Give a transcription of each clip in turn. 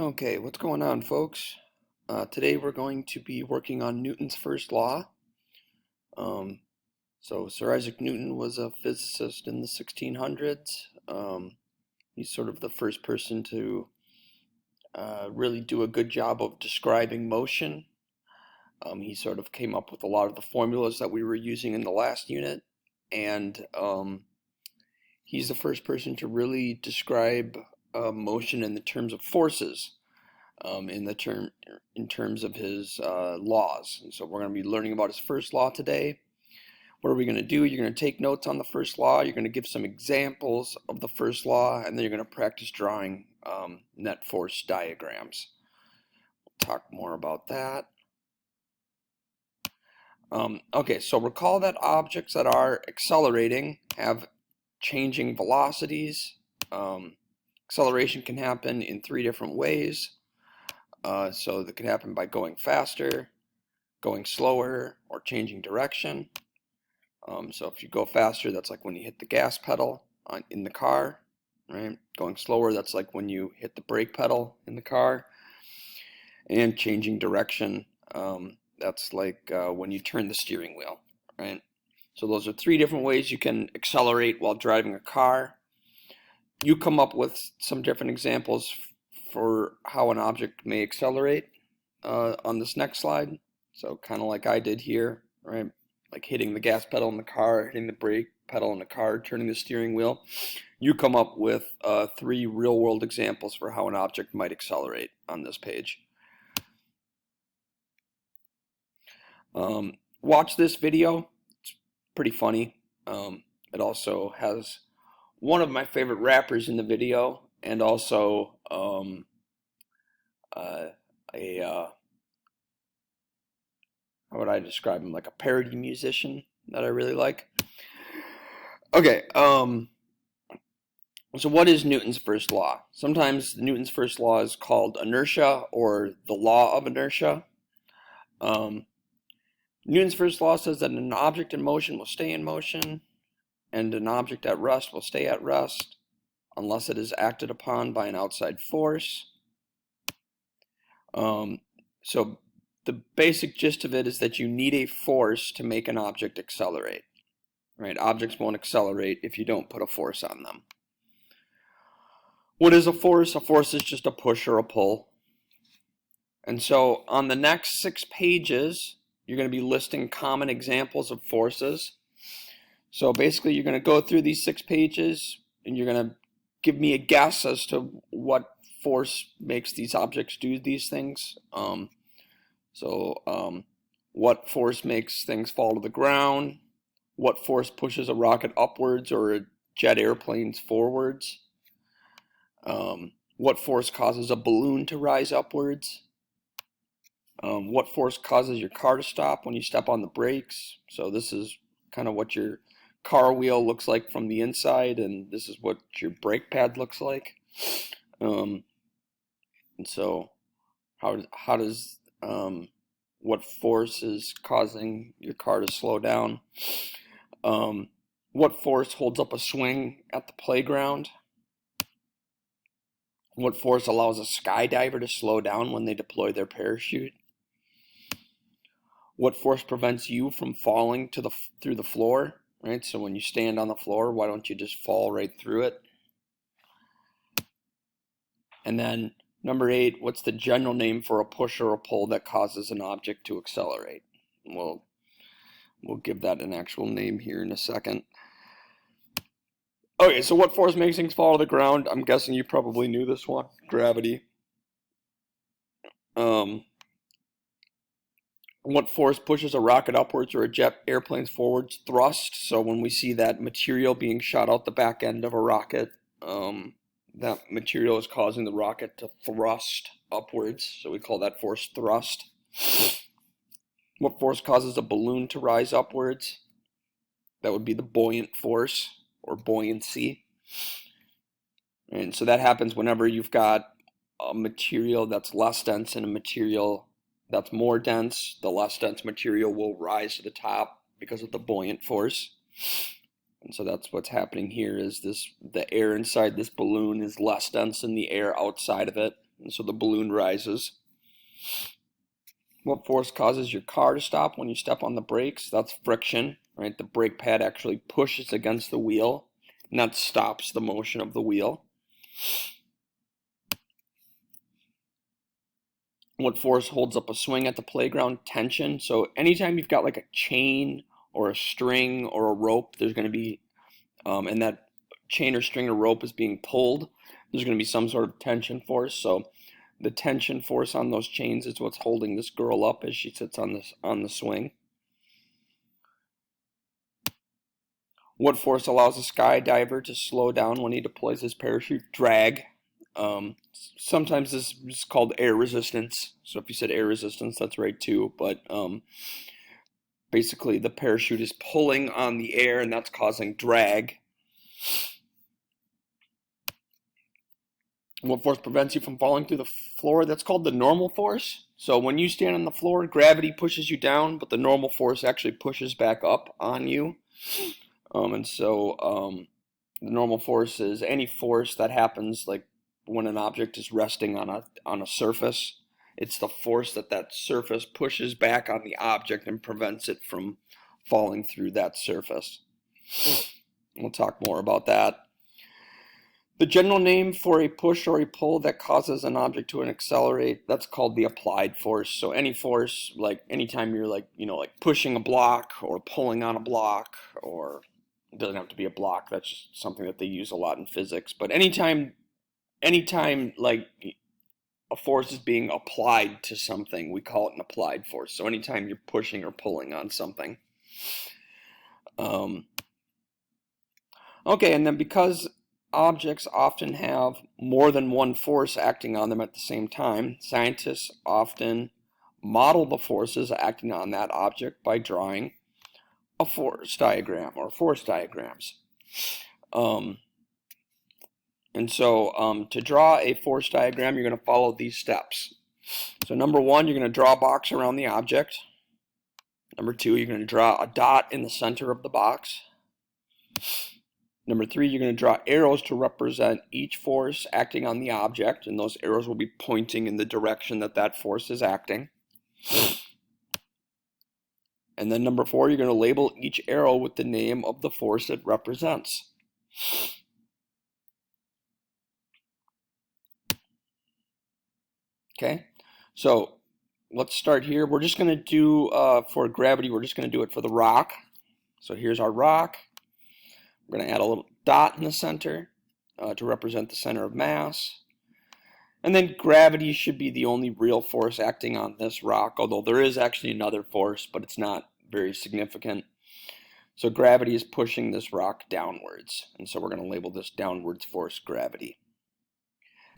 Okay, what's going on, folks? Today we're going to be working on Newton's first law. Um, Sir Isaac Newton was a physicist in the 1600s. He's sort of the first person to really do a good job of describing motion. He sort of came up with a lot of the formulas that we were using in the last unit, and he's the first person to really describe motion in the terms of forces. In terms of his laws. And so we're going to be learning about his first law today. What are we going to do? You're going to take notes on the first law. You're going to give some examples of the first law, and then you're going to practice drawing net force diagrams. We'll talk more about that. Okay, so recall that objects that are accelerating have changing velocities. Acceleration can happen in 3 different ways. So that can happen by going faster, going slower, or changing direction. So if you go faster, that's like when you hit the gas pedal in the car, right? Going slower, that's like when you hit the brake pedal in the car. And changing direction, that's like when you turn the steering wheel, right? So those are 3 different ways you can accelerate while driving a car. You come up with some different examples for how an object may accelerate on this next slide. So kind of like I did here, right? Like hitting the gas pedal in the car, hitting the brake pedal in the car, turning the steering wheel. You come up with 3 real-world examples for how an object might accelerate on this page. Watch this video. It's pretty funny. It also has one of my favorite rappers in the video, and also how would I describe him? Like a parody musician that I really like. Okay, so what is Newton's first law? Sometimes Newton's first law is called inertia or the law of inertia. Newton's first law says that an object in motion will stay in motion, and an object at rest will stay at rest unless it is acted upon by an outside force. So the basic gist of it is that you need a force to make an object accelerate. Right? Objects won't accelerate if you don't put a force on them. What is a force? A force is just a push or a pull. And so on the next 6 pages, you're going to be listing common examples of forces. So basically, you're going to go through these 6 pages, and you're going to give me a guess as to what force makes these objects do these things. What force makes things fall to the ground? What force pushes a rocket upwards or a jet airplanes forwards? What force causes a balloon to rise upwards? What force causes your car to stop when you step on the brakes? So this is kind of what your car wheel looks like from the inside, and this is what your brake pad looks like. And so how does what force is causing your car to slow down? What force holds up a swing at the playground? What force allows a skydiver to slow down when they deploy their parachute? What force prevents you from falling through the floor? Right? So when you stand on the floor, why don't you just fall right through it? And then number 8, what's the general name for a push or a pull that causes an object to accelerate? We'll give that an actual name here in a second. Okay, so what force makes things fall to the ground? I'm guessing you probably knew this one. Gravity. What force pushes a rocket upwards or a jet airplanes forwards? Thrust. So when we see that material being shot out the back end of a rocket, that material is causing the rocket to thrust upwards. So we call that force thrust. What force causes a balloon to rise upwards? That would be the buoyant force or buoyancy. And so that happens whenever you've got a material that's less dense and a material that's more dense. The less dense material will rise to the top because of the buoyant force. And so that's what's happening here is the air inside this balloon is less dense than the air outside of it, and so the balloon rises. What force causes your car to stop when you step on the brakes? That's friction, right? The brake pad actually pushes against the wheel, and that stops the motion of the wheel. What force holds up a swing at the playground? Tension. So anytime you've got like a chain or a string or a rope, there's going to be, and that chain or string or rope is being pulled, there's going to be some sort of tension force. So the tension force on those chains is what's holding this girl up as she sits on the swing. What force allows a skydiver to slow down when he deploys his parachute? Drag. Sometimes this is called air resistance. So if you said air resistance, that's right too. But basically the parachute is pulling on the air, and that's causing drag. What force prevents you from falling through the floor? That's called the normal force. So when you stand on the floor, gravity pushes you down, but the normal force actually pushes back up on you. The normal force is any force that happens like when an object is resting on a surface. It's the force that surface pushes back on the object and prevents it from falling through that surface. We'll talk more about that. The general name for a push or a pull that causes an object to accelerate, that's called the applied force. So any force, like anytime you're like pushing a block or pulling on a block, or it doesn't have to be a block, that's just something that they use a lot in physics. But anytime like a force is being applied to something, we call it an applied force. So anytime you're pushing or pulling on something. Okay, and then because objects often have more than one force acting on them at the same time, scientists often model the forces acting on that object by drawing a force diagram or force diagrams. To draw a force diagram, you're going to follow these steps. So number one, you're going to draw a box around the object. Number two, you're going to draw a dot in the center of the box. Number three, you're going to draw arrows to represent each force acting on the object, and those arrows will be pointing in the direction that force is acting. And then number four, you're going to label each arrow with the name of the force it represents. Okay, so let's start here. We're just going to do, for gravity, we're just going to do it for the rock. So here's our rock. We're going to add a little dot in the center to represent the center of mass. And then gravity should be the only real force acting on this rock, although there is actually another force, but it's not very significant. So gravity is pushing this rock downwards, and so we're going to label this downwards force gravity.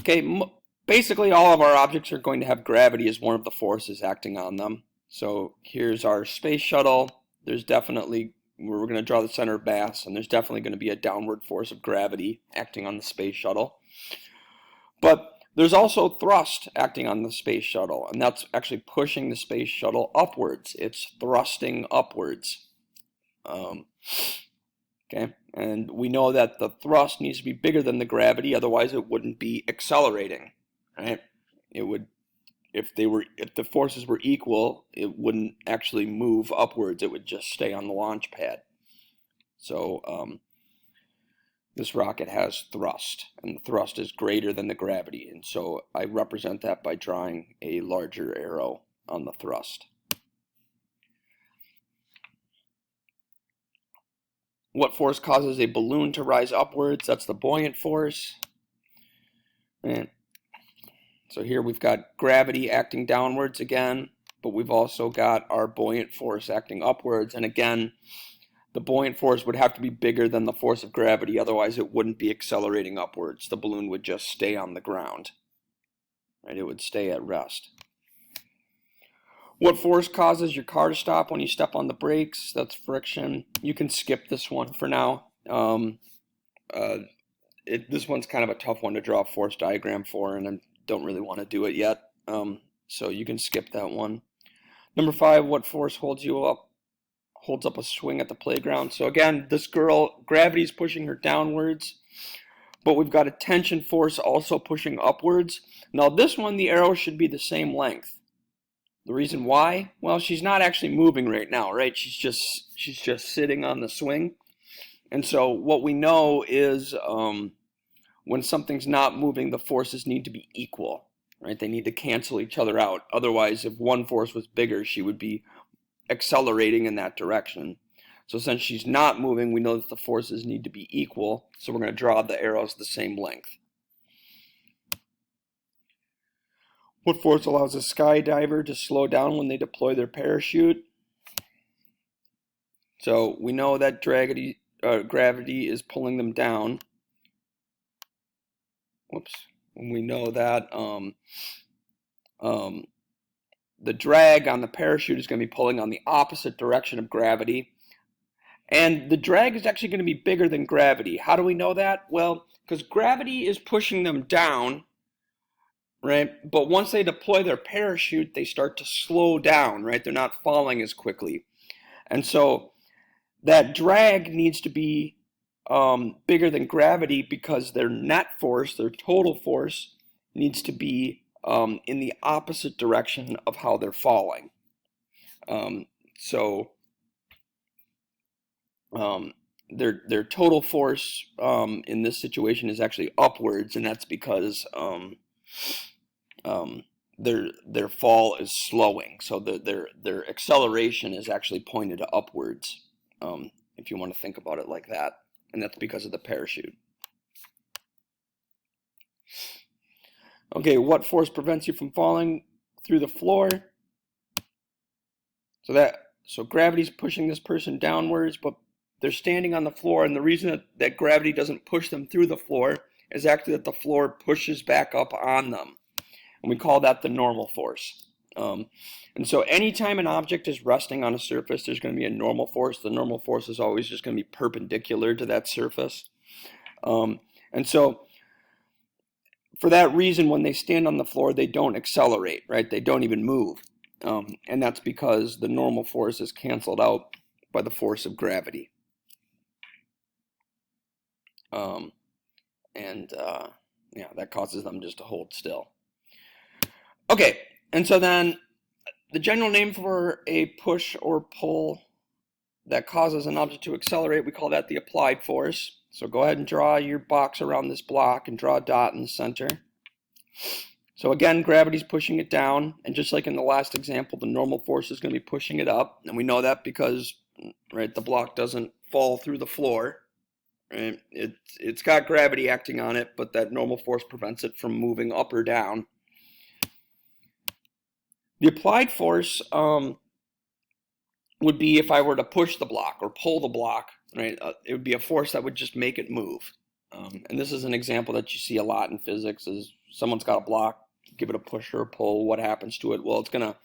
Okay, basically all of our objects are going to have gravity as one of the forces acting on them. So here's our space shuttle. There's definitely, we're going to draw the center of mass, and there's definitely going to be a downward force of gravity acting on the space shuttle. But there's also thrust acting on the space shuttle, and that's actually pushing the space shuttle upwards. It's thrusting upwards. Okay, and we know that the thrust needs to be bigger than the gravity, otherwise it wouldn't be accelerating. Right? It would, if the forces were equal, it wouldn't actually move upwards. It would just stay on the launch pad. So this rocket has thrust, and the thrust is greater than the gravity, and so I represent that by drawing a larger arrow on the thrust. What force causes a balloon to rise upwards? That's the buoyant force. And so here we've got gravity acting downwards again, but we've also got our buoyant force acting upwards, and again, the buoyant force would have to be bigger than the force of gravity, otherwise it wouldn't be accelerating upwards. The balloon would just stay on the ground. Right? It would stay at rest. What force causes your car to stop when you step on the brakes? That's friction. You can skip this one for now. This one's kind of a tough one to draw a force diagram for, and I don't really want to do it yet. So you can skip that one. Number 5, what force holds up a swing at the playground? So again, this girl, gravity is pushing her downwards, but we've got a tension force also pushing upwards. Now this one, the arrow should be the same length. The reason why? Well, she's not actually moving right now, right? She's just sitting on the swing. And so what we know is when something's not moving, the forces need to be equal, right? They need to cancel each other out. Otherwise, if one force was bigger, she would be accelerating in that direction. So since she's not moving, we know that the forces need to be equal. So we're going to draw the arrows the same length. What force allows a skydiver to slow down when they deploy their parachute? So we know that gravity is pulling them down. Whoops. And we know that the drag on the parachute is going to be pulling on the opposite direction of gravity. And the drag is actually going to be bigger than gravity. How do we know that? Well, because gravity is pushing them down, right? But once they deploy their parachute, they start to slow down, right? They're not falling as quickly. And so that drag needs to be bigger than gravity because their net force, their total force, needs to be in the opposite direction of how they're falling. Their total force in this situation is actually upwards, and that's because their fall is slowing. So their acceleration is actually pointed upwards, if you want to think about it like that, and that's because of the parachute. Okay, what force prevents you from falling through the floor? So gravity's pushing this person downwards, but they're standing on the floor, and the reason that gravity doesn't push them through the floor is actually that the floor pushes back up on them. And we call that the normal force. And so anytime an object is resting on a surface, there's going to be a normal force. The normal force is always just going to be perpendicular to that surface. And so for that reason, when they stand on the floor, they don't accelerate, right? They don't even move. And that's because the normal force is canceled out by the force of gravity. Yeah, that causes them just to hold still. Okay, and so then the general name for a push or pull that causes an object to accelerate, we call that the applied force. So go ahead and draw your box around this block and draw a dot in the center. So again, gravity's pushing it down, and just like in the last example, the normal force is going to be pushing it up, and we know that because, right, the block doesn't fall through the floor. Right? It's got gravity acting on it, but that normal force prevents it from moving up or down. The applied force would be if I were to push the block or pull the block, right? It would be a force that would just make it move. And this is an example that you see a lot in physics is someone's got a block, give it a push or a pull, what happens to it? Well, it's going to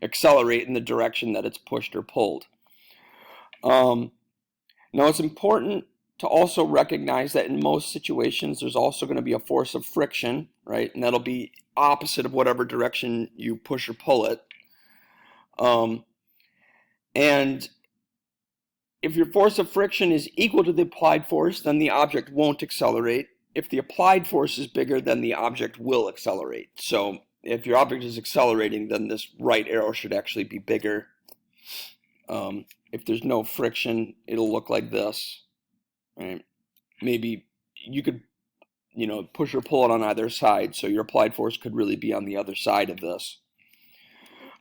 accelerate in the direction that it's pushed or pulled. Now, it's important to also recognize that in most situations, there's also going to be a force of friction, right? And that'll be opposite of whatever direction you push or pull it. And if your force of friction is equal to the applied force, then the object won't accelerate. If the applied force is bigger, then the object will accelerate. So if your object is accelerating, then this right arrow should actually be bigger. If there's no friction, it'll look like this. Right? Maybe you could, push or pull it on either side, so your applied force could really be on the other side of this.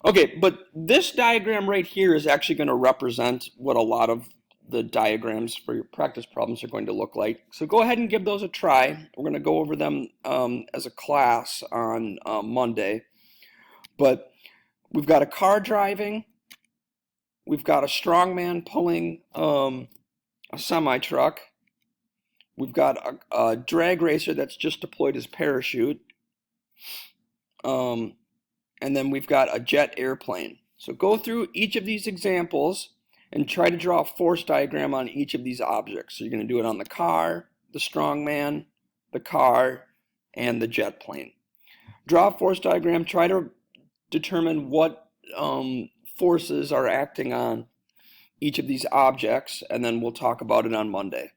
Okay, but this diagram right here is actually going to represent what a lot of the diagrams for your practice problems are going to look like. So go ahead and give those a try. We're going to go over them as a class on Monday. But we've got a car driving. We've got a strongman pulling a semi-truck. We've got a drag racer that's just deployed his parachute. And then we've got a jet airplane. So go through each of these examples and try to draw a force diagram on each of these objects. So you're going to do it on the car, the strongman, the car, and the jet plane. Draw a force diagram. Try to determine what forces are acting on each of these objects, and then we'll talk about it on Monday.